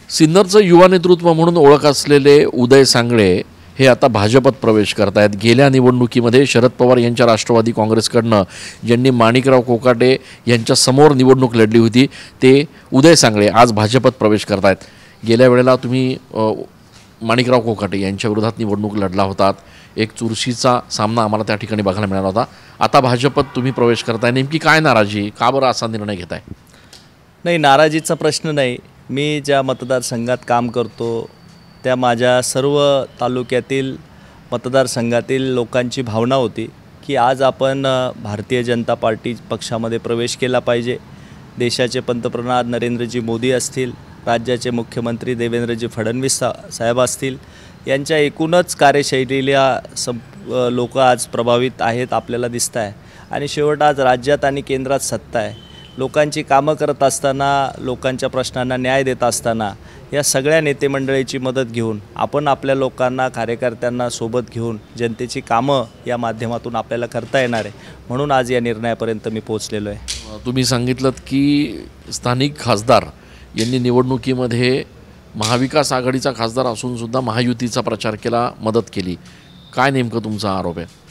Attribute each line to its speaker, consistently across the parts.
Speaker 1: सिन्नरचं युवा नेतृत्व म्हणून ओळख असलेले उदय सांगळे हे आता भाजपत प्रवेश करत आहेत। गेल्या निवडणुकीमध्ये शरद पवार यांच्या राष्ट्रवादी काँग्रेसकडनं ज्यांनी माणिकराव कोकाटे यांच्या समोर निवडणूक लढली होती ते उदय सांगळे आज भाजपत प्रवेश करत आहेत। गेल्या वेळेला तुम्ही माणिकराव कोकाटे यांच्या विरोधात निवडणूक लढला होतात, एक चुरशीचा सामना आम्हाला त्या ठिकाणी बघायला मिळाला होता। आता भाजपत तुम्ही प्रवेश करताय, नेमकी काय नाराजी, का बरं असा निर्णय घेताय?
Speaker 2: नाही, नाराजीचा प्रश्न नाही। मी ज्या मतदारसंघात काम करतो त्या माझ्या सर्व तालुक्यातील मतदारसंघातील लोकांची भावना होती की आज आपण भारतीय जनता पार्टी पक्षामध्ये प्रवेश केला पाहिजे। देशाचे पंतप्रधान नरेंद्रजी मोदी असतील, राज्याचे मुख्यमंत्री देवेंद्रजी फडणवीस साहेब असतील, यांच्या एकूणच कार्यशैलीला लोक आज प्रभावित आहेत आपल्याला दिसत आहे। आणि शेवट आज राज्यात आणि केंद्रात सत्ता आहे। लोकांची कामं करत असताना, लोकांच्या प्रश्नांना न्याय देत असताना या सगळ्या नेते मंडळीची मदत घेऊन आपण आपल्या लोकांना, कार्यकर्त्यांना सोबत घेऊन जनतेची कामं या माध्यमातून आपल्याला करता येणार आहे, म्हणून आज या निर्णयापर्यंत मी पोहोचलेलो आहे।
Speaker 1: तुम्ही सांगितलं की स्थानिक खासदार यांनी निवडणुकीमध्ये महाविकास आघाडीचा खासदार असून सुद्धा महायुतीचा प्रचार केला, मदत केली, काय नेमकं तुमचा आरोप आहे?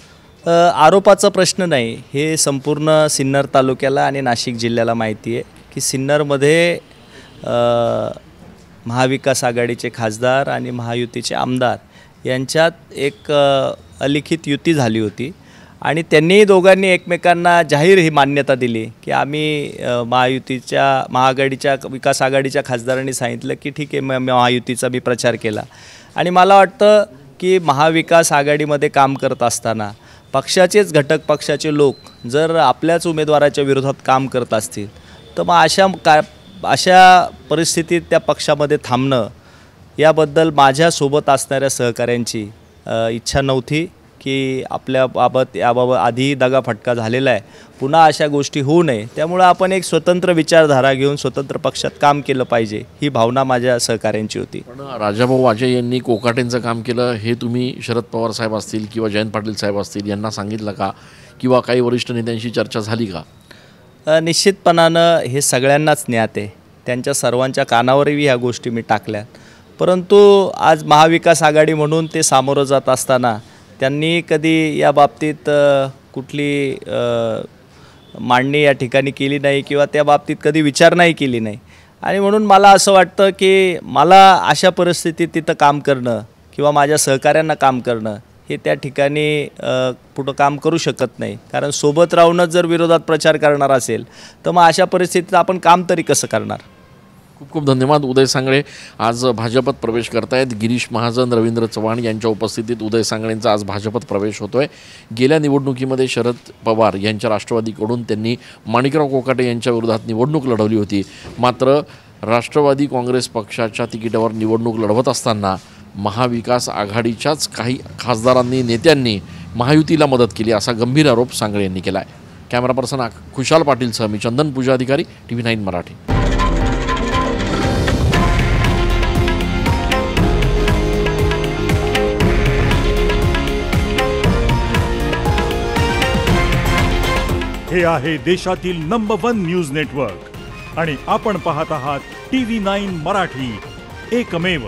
Speaker 2: आरोपाचा प्रश्न नाही, हे संपूर्ण सिन्नर तालुक्याला आणि नाशिक जिल्ह्याला माहिती आहे की सिन्नरमध्ये महाविकास आघाडीचे खासदार आणि महायुतीचे आमदार यांच्यात एक अलिखित युती झाली होती आणि त्यांनी दोघांनी एकमेकांना जाहीर ही मान्यता दिली की आम्ही महाआघाडीच्या विकास आघाडीच्या खासदारांनी सांगितलं की ठीक आहे, महायुतीचा मी प्रचार केला। आणि मला वाटतं की महाविकास आघाडीमध्ये काम करत असताना पक्षाचेच घटक पक्षाचे लोक जर आपल्याच उमेदवाराच्या विरोधात काम करत असतील तर मग अशा परिस्थितीत त्या पक्षामध्ये थांबणं याबद्दल माझ्यासोबत असणाऱ्या सहकाऱ्यांची इच्छा नव्हती की याबाबत आधी दगाफटका झालेला आहे, पुन्हा अशा गोष्टी होऊ नये, त्यामुळे आपण एक स्वतंत्र विचारधारा घेऊन स्वतंत्र पक्षात काम केलं पाहिजे, ही भावना माझ्या सहकाऱ्यांची होती।
Speaker 1: पण राजाभाऊ वाजे यांनी कोकाटेंचं काम केलं हे तुम्ही शरद पवार साहेब असतील किंवा जयंत पाटील साहेब असतील यांना सांगितलं का, किंवा काही वरिष्ठ नेत्यांशी चर्चा झाली का?
Speaker 2: निश्चितपणानं हे सगळ्यांनाच ज्ञात आहे, त्यांच्या सर्वांच्या कानावरही ह्या गोष्टी मी टाकल्या, परंतु आज महाविकास आघाडी म्हणून ते सामोरं जात असताना त्यांनी कधी या बाबतीत कुठली मांडणी या ठिकाणी केली नाही किंवा त्या बाबतीत कधी विचार नाही केली नाही। आणि म्हणून मला असं वाटतं की मला अशा परिस्थितीत तिथं काम करणं किंवा माझ्या सहकाऱ्यांना काम करणं हे त्या ठिकाणी पुढं काम करू शकत नाही, कारण सोबत राहूनच जर विरोधात प्रचार करणार असेल तर मग अशा परिस्थितीत आपण काम तरी कसं करणार?
Speaker 1: खूप खूप धन्यवाद। उदय सांगळे आज भाजपत प्रवेश करतायत। गिरीश महाजन, रवींद्र चव्हाण यांच्या उपस्थितीत उदय सांगळेंचा आज भाजपत प्रवेश होतोय। गेल्या निवडणुकीमध्ये शरद पवार यांच्या राष्ट्रवादीकडून त्यांनी माणिकराव कोकाटे यांच्या विरोधात निवडणूक लढवली होती, मात्र राष्ट्रवादी काँग्रेस पक्षाच्या तिकिटावर निवडणूक लढवत असताना महाविकास आघाडीच्याच काही खासदारांनी, नेत्यांनी महायुतीला मदत केली, असा गंभीर आरोप सांगळे यांनी केला आहे। कॅमेरा पर्सन खुशाल पाटीलसह मी चंदन पूजा अधिकारी, TV9 मराठी।
Speaker 3: हे आहे देशातील नंबर 1 न्यूज नेटवर्क आणि आपण पाहत आहात TV9 मराठी, एकमेव।